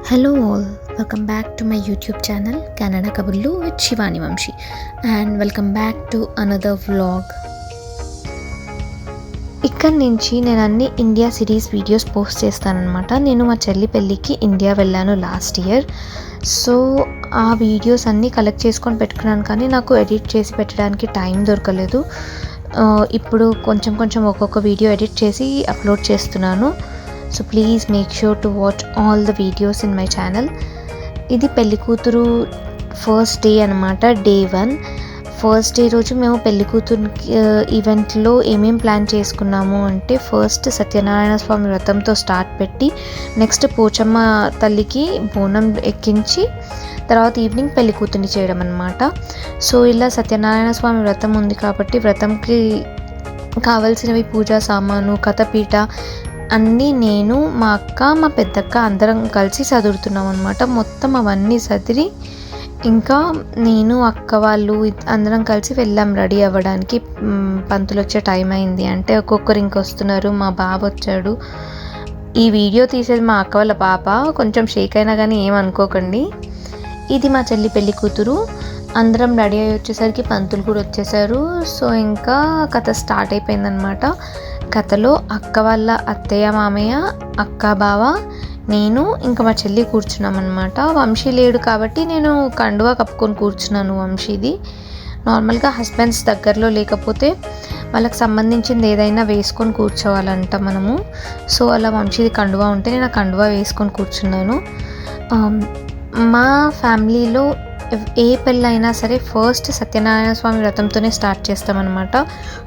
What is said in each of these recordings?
Hello all, welcome back to my YouTube channel Canada Kabullu with Shivani Vamshi and welcome back to another vlog. ఇక్కడ నుంచి నేను అన్ని India series videos post చేస్తానన్నమాట. నేను మా చెల్లి పెళ్ళికి ఇండియా వెళ్ళాను లాస్ట్ ఇయర్. సో ఆ వీడియోస్ అన్నీ కలెక్ట్ చేసుకొని పెట్టుకున్నాను, కానీ నాకు ఎడిట్ చేసి పెట్టడానికి టైం దొరకలేదు. ఇప్పుడు కొంచెం ఒక్కొక్క వీడియో ఎడిట్ చేసి అప్లోడ్ చేస్తున్నాను. So please make sure to watch all the videos in my channel. ఇది పెళ్ళికూతురు ఫస్ట్ డే అనమాట, డే 1. ఫస్ట్ డే రోజు మేము పెళ్ళికూతురు ఈవెంట్లో ఏమేం ప్లాన్ చేసుకున్నాము అంటే, ఫస్ట్ సత్యనారాయణ స్వామి వ్రతంతో స్టార్ట్ పెట్టి నెక్స్ట్ పోచమ్మ తల్లికి బోనం ఎక్కించి తర్వాత ఈవినింగ్ పెళ్ళికూతుర్ని చేయడం అనమాట. సో ఇలా సత్యనారాయణ స్వామి వ్రతం ఉంది కాబట్టి వ్రతంకి కావాల్సినవి పూజా సామాను, కథపీట అన్నీ నేను, మా అక్క, మా పెద్దక్క అందరం కలిసి చదువుతున్నాం అనమాట. మొత్తం అవన్నీ చదివి ఇంకా నేను అక్క వాళ్ళు అందరం కలిసి వెళ్ళాం రెడీ అవ్వడానికి. పంతులు వచ్చే టైం అయింది అంటే ఒక్కొక్కరు ఇంకొస్తున్నారు. మా బాబు వచ్చాడు. ఈ వీడియో తీసేది మా అక్క వాళ్ళ పాప, కొంచెం షేక్ అయినా కానీ ఏమనుకోకండి. ఇది మా చెల్లి పెళ్ళి కూతురు. అందరం రెడీ అయ్యి వచ్చేసరికి పంతులు కూడా వచ్చేసారు. సో ఇంకా కథ స్టార్ట్ అయిపోయిందనమాట. కథలో అక్క వాళ్ళ అత్తయ్య, మామయ్య, అక్క, బావ, నేను ఇంకా మా చెల్లి కూర్చున్నాం అనమాట. వంశీ లేడు కాబట్టి నేను కండువా కప్పుకొని కూర్చున్నాను వంశీది. నార్మల్గా హస్బెండ్స్ దగ్గరలో లేకపోతే వాళ్ళకి సంబంధించింది ఏదైనా వేసుకొని కూర్చోవాలంట మనము. సో అలా వంశీది కండువా ఉంటే నేను ఆ కండువా వేసుకొని కూర్చున్నాను. మా ఫ్యామిలీలో ఏ పెళ్ళైనా సరే ఫస్ట్ సత్యనారాయణ స్వామి వ్రతంతోనే స్టార్ట్ చేస్తామన్నమాట.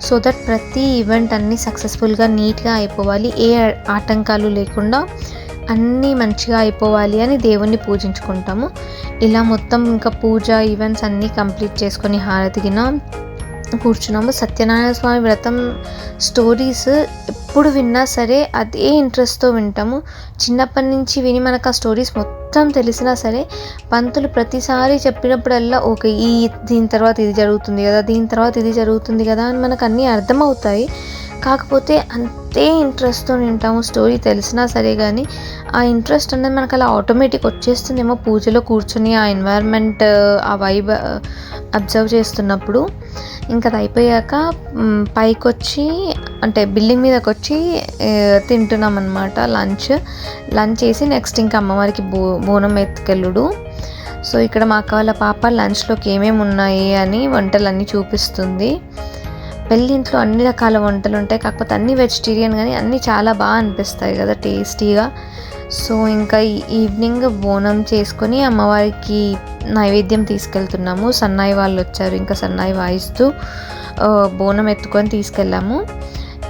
సో దట్ ప్రతి ఈవెంట్ అన్నీ సక్సెస్ఫుల్గా నీట్గా అయిపోవాలి, ఏ ఆటంకాలు లేకుండా అన్నీ మంచిగా అయిపోవాలి అని దేవుణ్ణి పూజించుకుంటాము. ఇలా మొత్తం ఇంకా పూజ ఈవెంట్స్ అన్నీ కంప్లీట్ చేసుకొని హారతిగిన కూర్చున్నాము. సత్యనారాయణ స్వామి వ్రతం స్టోరీస్ ఎప్పుడు విన్నా సరే అదే ఇంట్రెస్ట్తో వింటాము. చిన్నప్పటి నుంచి విని మనకు ఆ స్టోరీస్ మొత్తం తెలిసినా సరే పంతులు ప్రతిసారి చెప్పినప్పుడల్లా ఓకే దీని తర్వాత ఇది జరుగుతుంది కదా, దీని తర్వాత ఇది జరుగుతుంది కదా అని మనకు అన్నీ అర్థమవుతాయి. కాకపోతే అంతే ఇంట్రెస్ట్తో వింటాము. స్టోరీ తెలిసినా సరే కానీ ఆ ఇంట్రెస్ట్ అనేది మనకు అలా ఆటోమేటిక్ వచ్చేస్తుందేమో పూజలో కూర్చొని ఆ ఎన్వైర్న్మెంట్, ఆ వైబ్ అబ్జర్వ్ చేస్తున్నప్పుడు. ఇంకా అది అయిపోయాక పైకి వచ్చి అంటే బిల్డింగ్ మీదకి వచ్చి తింటున్నాం అనమాట. లంచ్ చేసి నెక్స్ట్ ఇంకా అమ్మవారికి బోనం ఎత్తుకెళ్ళుడు. సో ఇక్కడ మా అక్క వాళ్ళ పాప లంచ్లోకి ఏమేమి ఉన్నాయి అని వంటలన్నీ చూపిస్తుంది. పెళ్ళింట్లో అన్ని రకాల వంటలు ఉంటాయి, కాకపోతే అన్నీ వెజిటేరియన్, కానీ అన్నీ చాలా బాగా అనిపిస్తాయి కదా టేస్టీగా. సో ఇంకా ఈవినింగ్ బోనం చేసుకొని అమ్మవారికి నైవేద్యం తీసుకెళ్తున్నాము. సన్నాయి వాళ్ళు వచ్చారు, ఇంకా సన్నాయి వాయిస్తూ బోనం ఎత్తుకొని తీసుకెళ్ళాము.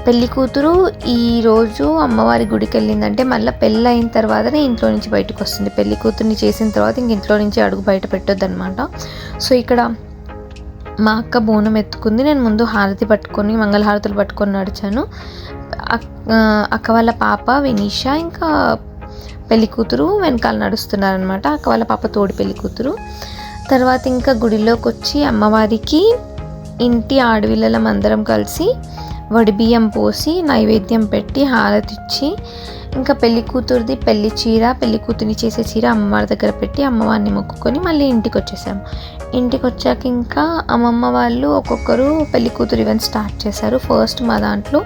పెళ్లి కూతురు ఈరోజు అమ్మవారి గుడికి వెళ్ళిందంటే మళ్ళీ పెళ్ళి అయిన తర్వాతనే ఇంట్లో నుంచి బయటకు వస్తుంది. పెళ్లి కూతుర్ని చేసిన తర్వాత ఇంక ఇంట్లో నుంచి అడుగు బయట పెట్టొద్దు అనమాట. సో ఇక్కడ మా అక్క బోనం ఎత్తుకుంది, నేను ముందు హారతి పట్టుకొని మంగళహారతులు పట్టుకొని నడిచాను. అక్క వాళ్ళ పాప వినీషా ఇంకా పెళ్లి కూతురు వెనకాల నడుస్తున్నారనమాట. అక్క వాళ్ళ పాప తోడి పెళ్లి కూతురు. తర్వాత ఇంకా గుడిలోకి వచ్చి అమ్మవారికి ఇంటి ఆడపిల్లలం అందరం కలిసి వడిబియ్యం పోసి నైవేద్యం పెట్టి హారతి ఇచ్చి ఇంకా పెళ్లి కూతురుది పెళ్లి చీర, పెళ్లి కూతురిని చేసే చీర అమ్మవారి దగ్గర పెట్టి అమ్మవారిని మొక్కుకొని మళ్ళీ ఇంటికి వచ్చేసాము. ఇంటికి వచ్చాక ఇంకా అమ్మమ్మ వాళ్ళు ఒక్కొక్కరు పెళ్లి కూతురు ఈవెంట్ స్టార్ట్ చేశారు. ఫస్ట్ మా దాంట్లో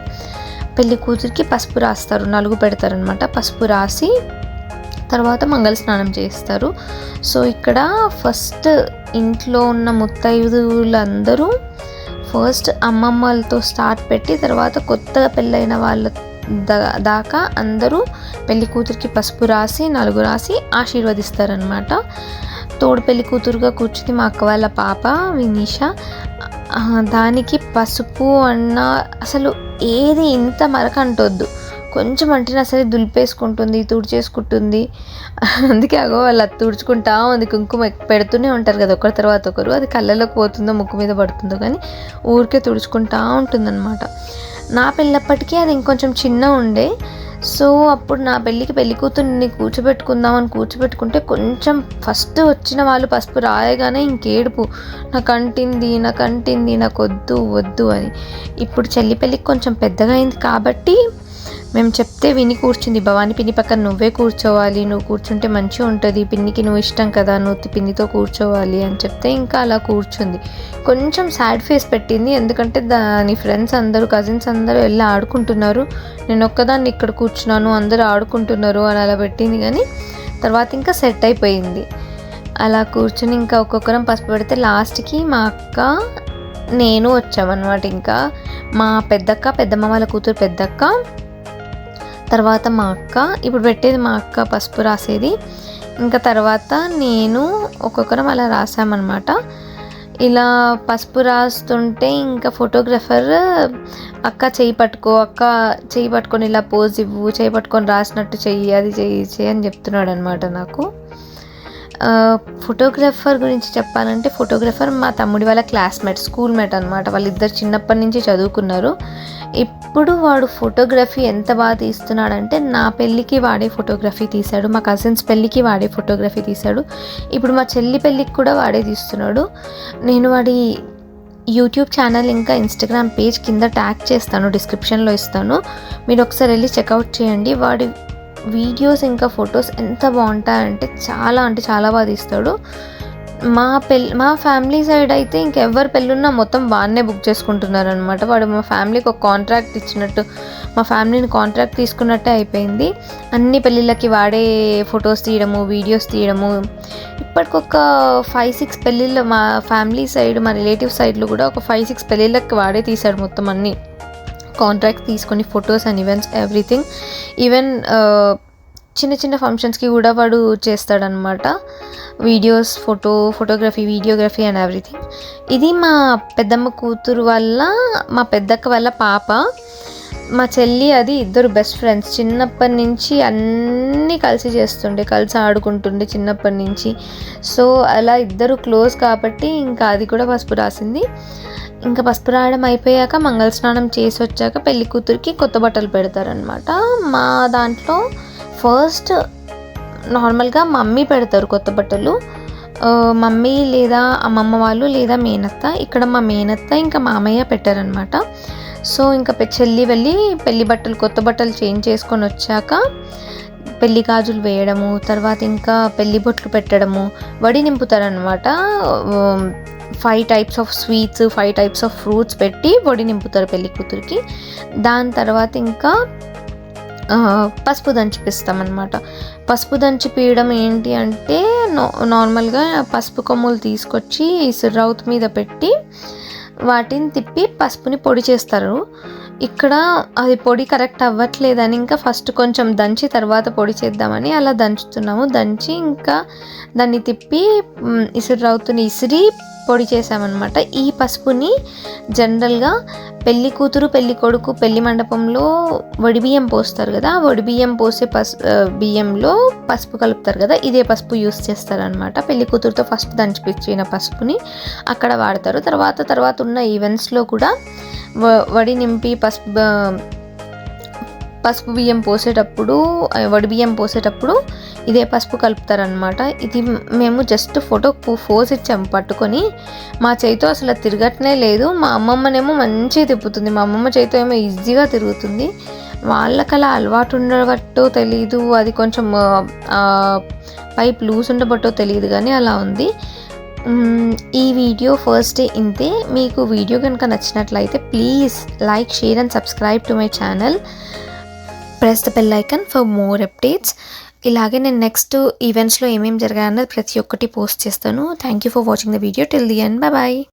పెళ్లి కూతురికి పసుపు రాస్తారు, నలుగు పెడతారనమాట. పసుపు రాసి తర్వాత మంగళ స్నానం చేస్తారు. సో ఇక్కడ ఫస్ట్ ఇంట్లో ఉన్న ముత్తైదువులందరూ ఫస్ట్ అమ్మమ్మలతో స్టార్ట్ పెట్టి తర్వాత కొత్తగా పెళ్ళైన వాళ్ళ దాకా అందరూ పెళ్లి కూతురికి పసుపు రాసి నలుగు రాసి ఆశీర్వదిస్తారనమాట. తోడు పెళ్లి కూతురుగా కూర్చుని మా అక్క వాళ్ళ పాప వినీష. దానికి పసుపు అన్న అసలు ఏది ఇంత మరకంటొద్దు, కొంచెం అంటినా సరే దులిపేసుకుంటుంది, తుడిచేసుకుంటుంది. అందుకే వాళ్ళు అది తుడుచుకుంటా ఉంది. కుంకుమ పెడుతూనే ఉంటారు కదా ఒకరి తర్వాత ఒకరు, అది కళ్ళలోకి పోతుందో ముక్కు మీద పడుతుందో కానీ ఊరికే తుడుచుకుంటా ఉంటుందన్నమాట. నా పెళ్ళప్పటికీ అది ఇంకొంచెం చిన్న ఉండే. సో అప్పుడు నా పెళ్ళి కూతుర్ని కూర్చోబెట్టుకుందామని కూర్చోబెట్టుకుంటే కొంచెం ఫస్ట్ వచ్చిన వాళ్ళు పసుపు రాయగానే ఇంకేడుపు, నాకు అంటింది నాకు వద్దు అని. ఇప్పుడు చెల్లి పెళ్ళికి కొంచెం పెద్దగా అయింది కాబట్టి మేము చెప్తే విని కూర్చుంది. భవాని పిన్ని పక్కన నువ్వే కూర్చోవాలి, నువ్వు కూర్చుంటే మంచిగా ఉంటుంది, పిన్నికి నువ్వు ఇష్టం కదా, నువ్వు పిన్నితో కూర్చోవాలి అని చెప్తే ఇంకా అలా కూర్చుంది. కొంచెం సాడ్ ఫేస్ పెట్టింది, ఎందుకంటే దాని ఫ్రెండ్స్ అందరూ కజిన్స్ అందరూ వెళ్ళి ఆడుకుంటున్నారు, నేను ఒక్కదాన్ని ఇక్కడ కూర్చున్నాను, అందరూ ఆడుకుంటున్నారు అని అలా పెట్టింది. కానీ తర్వాత ఇంకా సెట్ అయిపోయింది. అలా కూర్చుని ఇంకా ఒక్కొక్కరం పసుపు పెడితే లాస్ట్కి మా అక్క నేను వచ్చామన్నమాట. ఇంకా మా పెద్దమ్మ వాళ్ళ కూతురు పెద్దక్క, తర్వాత మా అక్క, ఇప్పుడు పెట్టేది మా అక్క పసుపు రాసేది, ఇంకా తర్వాత నేను ఒక్కొక్కరం అలా రాసామన్నమాట. ఇలా పసుపు రాస్తుంటే ఇంకా ఫోటోగ్రఫర్ అక్క చేయి పట్టుకొని ఇలా పోజ్ ఇవ్వు, చేయి పట్టుకొని రాసినట్టు చెయ్యి, అది చెయ్యి అని చెప్తున్నాడు అనమాట నాకు. ఫోటోగ్రఫర్ గురించి చెప్పాలంటే ఫోటోగ్రఫర్ మా తమ్ముడి వాళ్ళ క్లాస్మేట్, స్కూల్ మేట్ అనమాట. వాళ్ళిద్దరు చిన్నప్పటి నుంచి చదువుకున్నారు. ఇప్పుడు వాడు ఫోటోగ్రఫీ ఎంత బాగా తీస్తున్నాడంటే నా పెళ్ళికి వాడే ఫోటోగ్రఫీ తీశాడు, మా కజిన్స్ పెళ్ళికి వాడే ఫోటోగ్రఫీ తీశాడు, ఇప్పుడు మా చెల్లి పెళ్ళికి కూడా వాడే తీస్తున్నాడు. నేను వాడి యూట్యూబ్ ఛానల్ ఇంకా ఇన్స్టాగ్రామ్ పేజ్ కింద ట్యాగ్ చేస్తాను, డిస్క్రిప్షన్లో ఇస్తాను, మీరు ఒకసారి వెళ్ళి చెక్అవుట్ చేయండి. వాడి వీడియోస్ ఇంకా ఫొటోస్ ఎంత బాగుంటాయంటే చాలా బాగా తీస్తాడు. మా ఫ్యామిలీ సైడ్ అయితే ఇంకెవరు పెళ్ళున్నా మొత్తం వాడినే బుక్ చేసుకుంటున్నారు అనమాట. వాడు మా ఫ్యామిలీకి ఒక కాంట్రాక్ట్ ఇచ్చినట్టు, మా ఫ్యామిలీని కాంట్రాక్ట్ తీసుకున్నట్టే అయిపోయింది. అన్ని పెళ్ళిళ్ళకి వాడే ఫొటోస్ తీయడము, వీడియోస్ తీయడము. ఇప్పటికొక 5-6 పెళ్ళిళ్ళు మా ఫ్యామిలీ సైడ్, మా రిలేటివ్ సైడ్లో కూడా ఒక 5-6 పెళ్ళిళ్ళకి వాడే తీశాడు మొత్తం అన్నీ కాంట్రాక్ట్ తీసుకొని, photos and events everything. Even చిన్న ఫంక్షన్స్కి కూడా వాడు చేస్తాడనమాట videos, photography, videography and everything. ఇది మా పెద్దమ్మ కూతురు వల్ల, మా పెద్దక్క వల్ల పాప, మా చెల్లి అది ఇద్దరు బెస్ట్ ఫ్రెండ్స్. చిన్నప్పటి నుంచి అన్నీ కలిసి చేస్తుండే, కలిసి ఆడుకుంటుండే చిన్నప్పటి నుంచి. సో అలా ఇద్దరు క్లోజ్ కాబట్టి ఇంకా అది కూడా పసుపు రాసింది. ఇంకా పసుపు రాయడం అయిపోయాక మంగళ స్నానం చేసి వచ్చాక పెళ్లి కూతురికి కొత్త బట్టలు పెడతారనమాట. మా దాంట్లో ఫస్ట్ నార్మల్గా మమ్మీ పెడతారు కొత్త బట్టలు, మమ్మీ లేదా అమ్మమ్మ వాళ్ళు లేదా మేనత్త. ఇక్కడ మా మేనత్త ఇంకా మామయ్య పెట్టారనమాట. సో ఇంకా చెల్లి వెళ్ళి కొత్త బట్టలు చేంజ్ చేసుకొని వచ్చాక పెళ్లి గాజులు వేయడము, తర్వాత ఇంకా పెళ్లి బొట్లు పెట్టడము, వడి నింపుతారనమాట. 5 types of sweets, 5 types of fruits పెట్టి వడి నింపుతారు పెళ్లి కూతురికి. దాని తర్వాత ఇంకా పసుపు దంచిపిస్తామన్నమాట. పసుపు దంచిపీయడం ఏంటి అంటే నార్మల్గా పసుపు కొమ్ములు తీసుకొచ్చి రౌత్ మీద పెట్టి వాటిని తిప్పి పసుపుని పొడి చేస్తారు. ఇక్కడ అది పొడి కరెక్ట్ అవ్వట్లేదని ఇంకా ఫస్ట్ కొంచెం దంచి తర్వాత పొడి చేద్దామని అలా దంచుతున్నాము. దంచి ఇంకా దాన్ని తిప్పి రౌతుని ఇసిరి పొడి చేసామన్నమాట. ఈ పసుపుని జనరల్గా పెళ్లి కూతురు పెళ్లి కొడుకు పెళ్లి మండపంలో వడిబియ్యం పోస్తారు కదా, వడిబియ్యం పోసే బియ్యంలో పసుపు కలుపుతారు కదా, ఇదే పసుపు యూస్ చేస్తారనమాట. పెళ్లి కూతురుతో ఫస్ట్ దంచిపిచ్చిన పసుపుని అక్కడ వాడతారు. తర్వాత ఉన్న ఈవెంట్స్లో కూడా వడి నింపి పసుపు బియ్యం పోసేటప్పుడు, వడి బియ్యం పోసేటప్పుడు ఇదే పసుపు కలుపుతారనమాట. ఇది మేము జస్ట్ ఫోజ్ ఇచ్చాము పట్టుకొని, మా చేతితో అసలు తిరగట్నే లేదు. మా అమ్మమ్మనేమో మంచిగా తిప్పుతుంది, మా అమ్మమ్మ చేతితో ఏమో ఈజీగా తిరుగుతుంది. వాళ్ళకి అలా అలవాటు ఉండబట్టో తెలీదు, అది కొంచెం పైప్ లూజ్ ఉండబట్టో తెలియదు, కానీ అలా ఉంది. ఈ వీడియో ఫస్ట్ డే ఇంతే. మీకు వీడియో కనుక నచ్చినట్లయితే please like, share and subscribe to my channel. Press the bell icon for more updates. ఇలాగే నేను నెక్స్ట్ ఈవెంట్స్లో ఏమేమి జరిగాయన్నది ప్రతి ఒక్కటి పోస్ట్ చేస్తాను. Thank you for watching the video till the end. Bye.